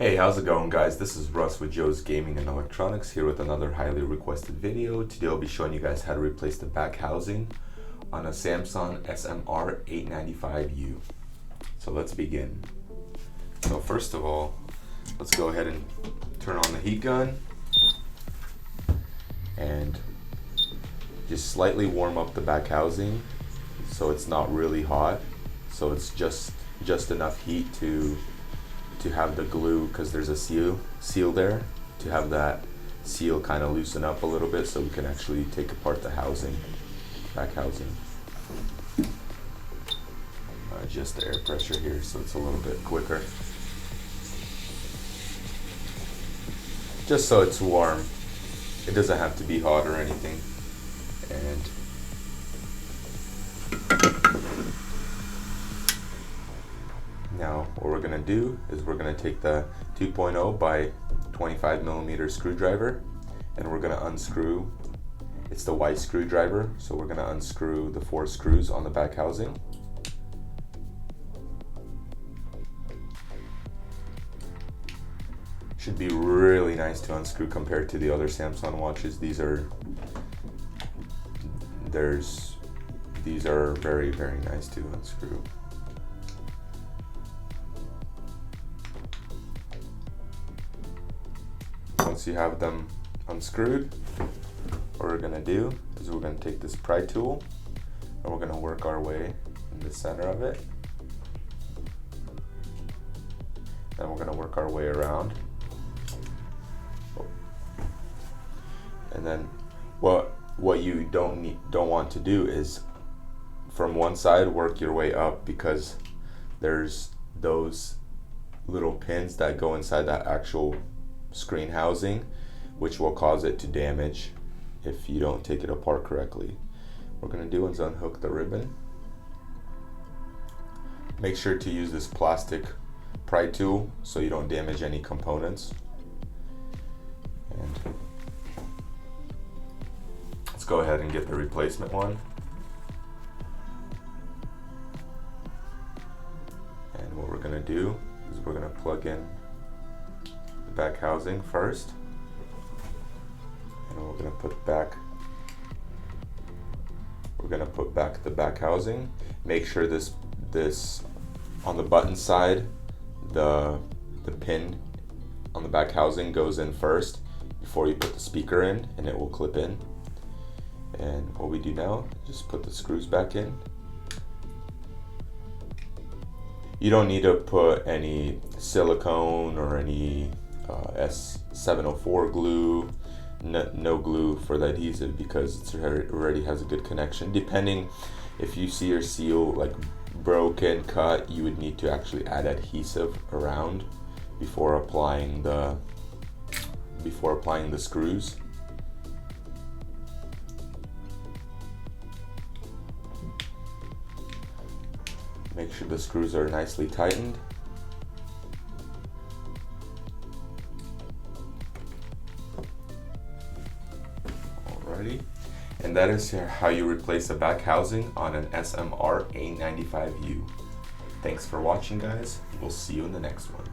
Hey, how's it going, guys? This is Russ with Joe's Gaming and Electronics here with another highly requested video. Today I'll be showing you guys how to replace the back housing on a Samsung SMR 895U. So let's begin. So first of all, let's go ahead and turn on the heat gun and just slightly warm up the back housing so it's not really hot. So it's just enough heat to have the glue, because there's a seal there, to have that seal kind of loosen up a little bit so we can actually take apart the back housing. Adjust the air pressure here so it's a little bit quicker. Just so it's warm. It doesn't have to be hot or anything. And now what we're going to do is we're going to take the 2.0 by 25 millimeter screwdriver and we're going to unscrew. It's the Y screwdriver, so we're going to unscrew the 4 screws on the back housing. Should be really nice to unscrew compared to the other Samsung watches. These are very, very nice to unscrew. Once you have them unscrewed, what we're going to do is we're going to take this pry tool and we're going to work our way in the center of it. Then we're going to work our way around. And then what you don't want to do is from one side work your way up, because there's those little pins that go inside that actual screen housing, which will cause it to damage if you don't take it apart correctly. What we're going to do is unhook the ribbon. Make sure to use this plastic pry tool so you don't damage any components. And let's go ahead and get the replacement one. And what we're going to do is we're going to plug in the back housing first, and we're going to put back the back housing. Make sure this on the button side, the pin on the back housing goes in first before you put the speaker in, and it will clip in. And what we do now, just put the screws back in. You don't need to put any silicone or any S704 glue, no glue for the adhesive, because it already has a good connection. Depending, if you see your seal like broken, cut, you would need to actually add adhesive around before applying the screws. Make sure the screws are nicely tightened. Alrighty, and that is how you replace a back housing on an SMR 895U. Thanks for watching, guys. We'll see you in the next one.